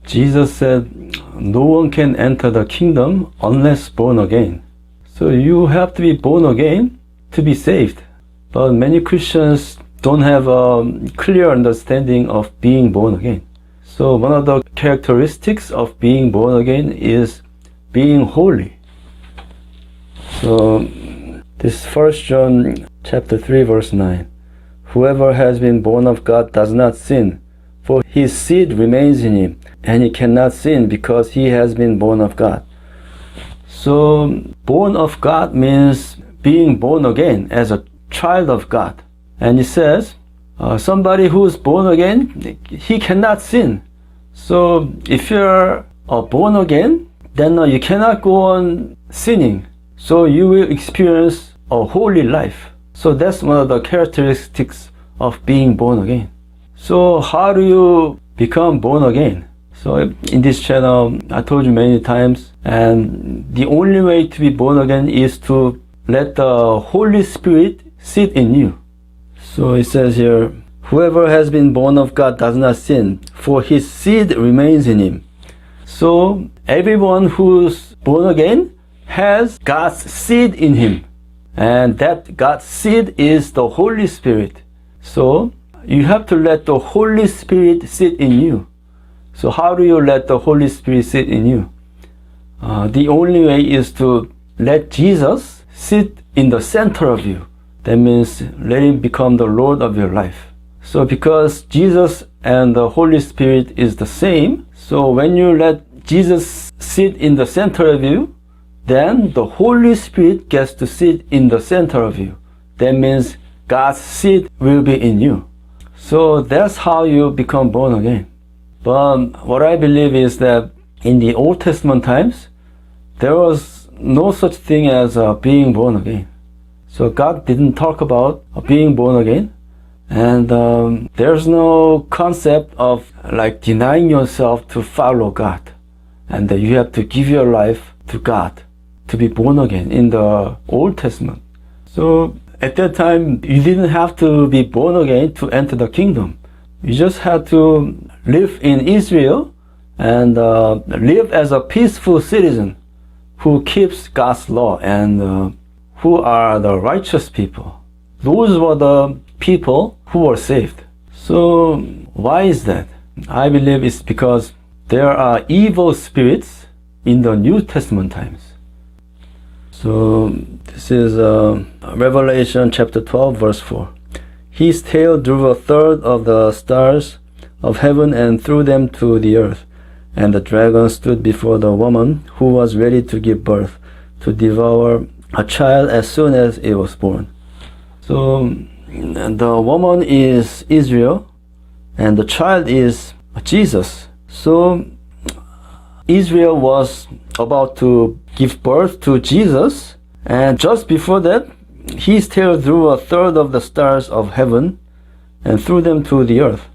Jesus said, no one can enter the kingdom unless born again. So you have to be born again to be saved. But many Christians don't have a clear understanding of being born again. So one of the characteristics of being born again is being holy. So this 1 John chapter 3 verse 9. Whoever has been born of God does not sin, for his seed remains in him, and he cannot sin because he has been born of God. So born of God means being born again as a child of God. And it says, somebody who is born again, he cannot sin. So if you're born again, then you cannot go on sinning. So you will experience a holy life. So that's one of the characteristics of being born again. So how do you become born again? So in this channel, I told you many times, and the only way to be born again is to let the Holy Spirit sit in you. So it says here, whoever has been born of God does not sin, for his seed remains in him. So everyone who's born again has God's seed in him. And that God's seed is the Holy Spirit. So you have to let the Holy Spirit sit in you. So how do you let the Holy Spirit sit in you? The only way is to let Jesus sit in the center of you. That means let him become the Lord of your life. So because Jesus and the Holy Spirit is the same, so when you let Jesus sit in the center of you, then the Holy Spirit gets to sit in the center of you. That means God's seed will be in you. So that's how you become born again. But what I believe is that in the Old Testament times, there was no such thing as being born again. So God didn't talk about being born again. And there's no concept of like denying yourself to follow God. And that you have to give your life to God to be born again in the Old Testament. So at that time, you didn't have to be born again to enter the kingdom. You just had to live in Israel and live as a peaceful citizen who keeps God's law and who are the righteous people. Those were the people who were saved. So why is that? I believe it's because there are evil spirits in the New Testament times. So this is Revelation chapter 12 verse 4. His tail drew a third of the stars of heaven and threw them to the earth. And the dragon stood before the woman who was ready to give birth, to devour a child as soon as it was born. So the woman is Israel and the child is Jesus. So Israel was about to give birth to Jesus, and just before that, his tail drew a third of the stars of heaven and threw them to the earth.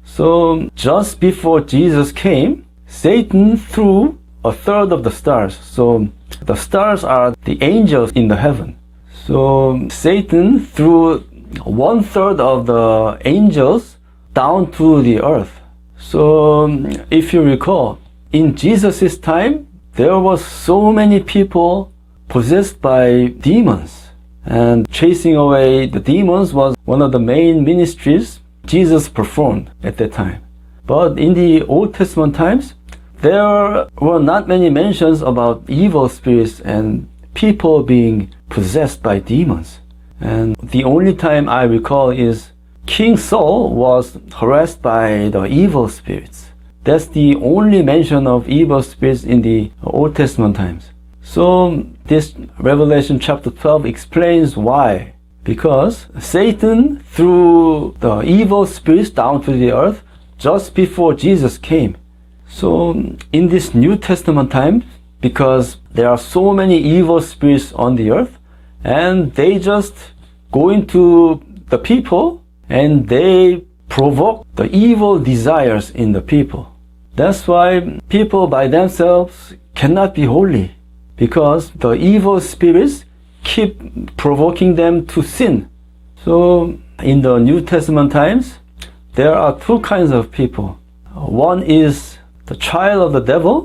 So just before Jesus came, Satan threw a third of the stars. So the stars are the angels in the heaven. So Satan threw 1/3 of the angels down to the earth. So if you recall, in Jesus' time, there was so many people possessed by demons, and chasing away the demons was one of the main ministries Jesus performed at that time. But in the Old Testament times, there were not many mentions about evil spirits and people being possessed by demons. And the only time I recall is King Saul was harassed by the evil spirits. That's the only mention of evil spirits in the Old Testament times. So this Revelation chapter 12 explains why. Because Satan threw the evil spirits down to the earth just before Jesus came. So in this New Testament time, because there are so many evil spirits on the earth, and they just go into the people and they provoke the evil desires in the people. That's why people by themselves cannot be holy, because the evil spirits keep provoking them to sin. So in the New Testament times, there are two kinds of people. One is the child of the devil,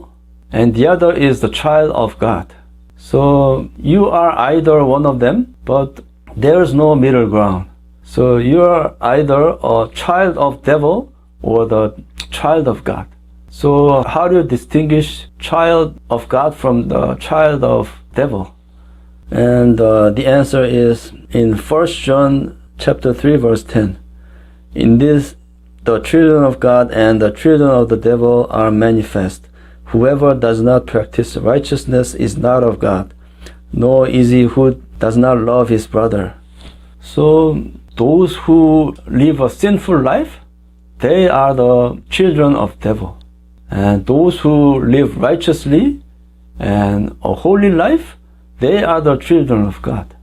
and the other is the child of God. So you are either one of them, but there is no middle ground. So you are either a child of devil or the child of God. So how do you distinguish child of God from the child of devil? And the answer is in 1 John chapter 3 verse 10. In this the children of God and the children of the devil are manifest. Whoever does not practice righteousness is not of God, nor is he who does not love his brother. So those who live a sinful life, they are the children of devil. And those who live righteously and a holy life, they are the children of God.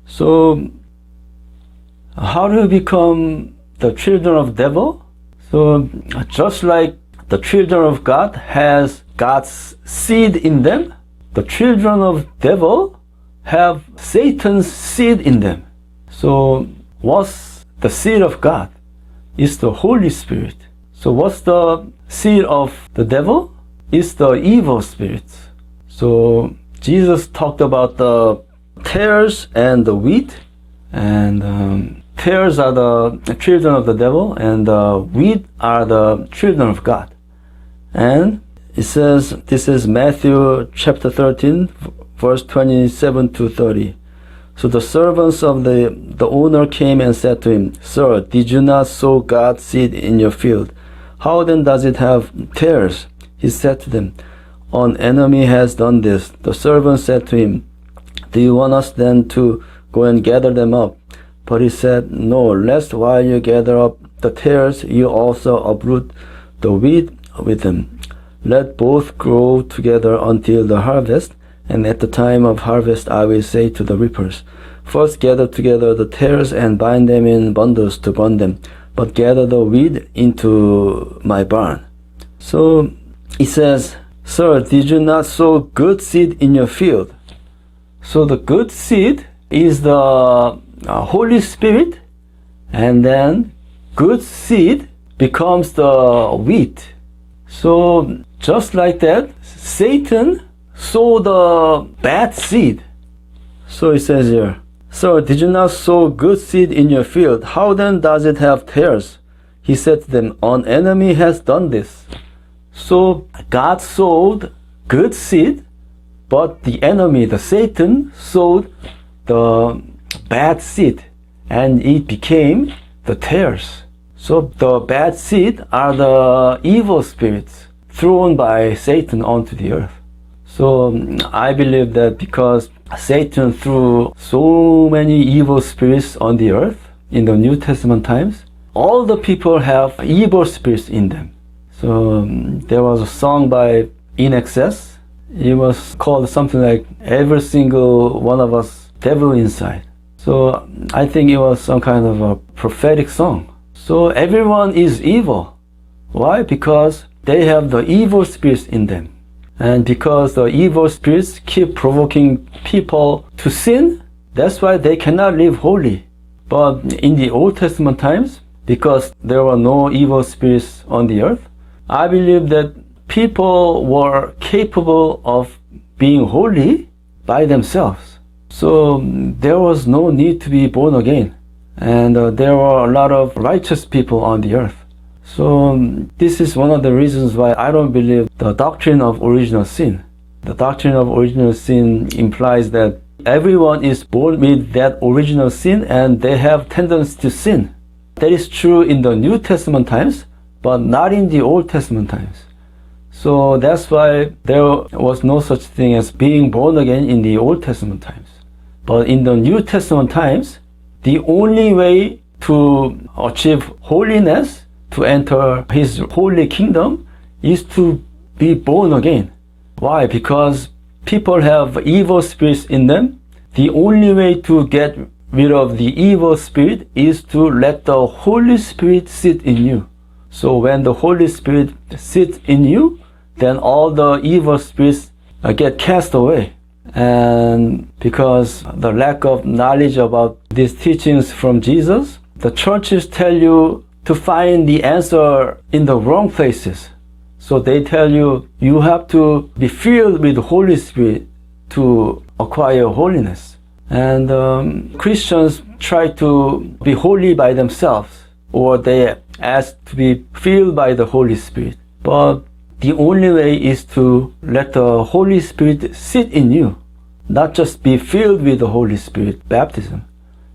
So how do you become the children of devil? So just like the children of God has God's seed in them, the children of devil have Satan's seed in them. So what's the seed of God? It's the Holy Spirit. So what's the seed of the devil? It's the evil spirits. So Jesus talked about the tares and the wheat, and tares are the children of the devil, and the wheat are the children of God. And it says, this is Matthew chapter 13, verse 27 to 30. So the servants of the owner came and said to him, Sir, did you not sow God's seed in your field? How then does it have tares? He said to them, An enemy has done this. The servant said to him, Do you want us then to go and gather them up? But he said, No, lest while you gather up the tares, you also uproot the wheat with them. Let both grow together until the harvest, and at the time of harvest I will say to the reapers, First gather together the tares and bind them in bundles to burn them, but gather the wheat into my barn. So it says, Sir, did you not sow good seed in your field? So the good seed is the Holy Spirit, and then good seed becomes the wheat. So just like that, Satan sowed the bad seed. So it says here, So did you not sow good seed in your field? How then does it have tares? He said to them, An enemy has done this. So God sowed good seed, but the enemy, the Satan, sowed the bad seed, and it became the tares. So the bad seed are the evil spirits thrown by Satan onto the earth. So I believe that because Satan threw so many evil spirits on the earth in the New Testament times, all the people have evil spirits in them. So there was a song by In Excess. It was called something like Every Single One of Us Devil Inside. So I think it was some kind of a prophetic song. So everyone is evil. Why? Because they have the evil spirits in them. And because the evil spirits keep provoking people to sin, that's why they cannot live holy. But in the Old Testament times, because there were no evil spirits on the earth, I believe that people were capable of being holy by themselves. So there was no need to be born again. And there were a lot of righteous people on the earth. So this is one of the reasons why I don't believe the doctrine of original sin. The doctrine of original sin implies that everyone is born with that original sin and they have tendency to sin. That is true in the New Testament times, but not in the Old Testament times. So that's why there was no such thing as being born again in the Old Testament times. But in the New Testament times, the only way to achieve holiness, to enter His holy kingdom, is to be born again. Why? Because people have evil spirits in them. The only way to get rid of the evil spirit is to let the Holy Spirit sit in you. So when the Holy Spirit sits in you, then all the evil spirits get cast away. And because the lack of knowledge about these teachings from Jesus, the churches tell you to find the answer in the wrong places. So they tell you, you have to be filled with the Holy Spirit to acquire holiness. And Christians try to be holy by themselves, or they ask to be filled by the Holy Spirit. But the only way is to let the Holy Spirit sit in you, not just be filled with the Holy Spirit, baptism.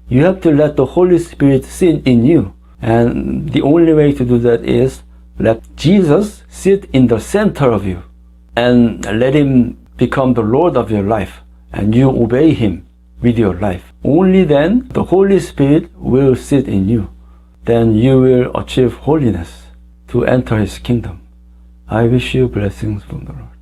You have to let the Holy Spirit sit in you. And the only way to do that is let Jesus sit in the center of you and let Him become the Lord of your life, and you obey Him with your life. Only then the Holy Spirit will sit in you. Then you will achieve holiness to enter His kingdom. I wish you blessings from the Lord.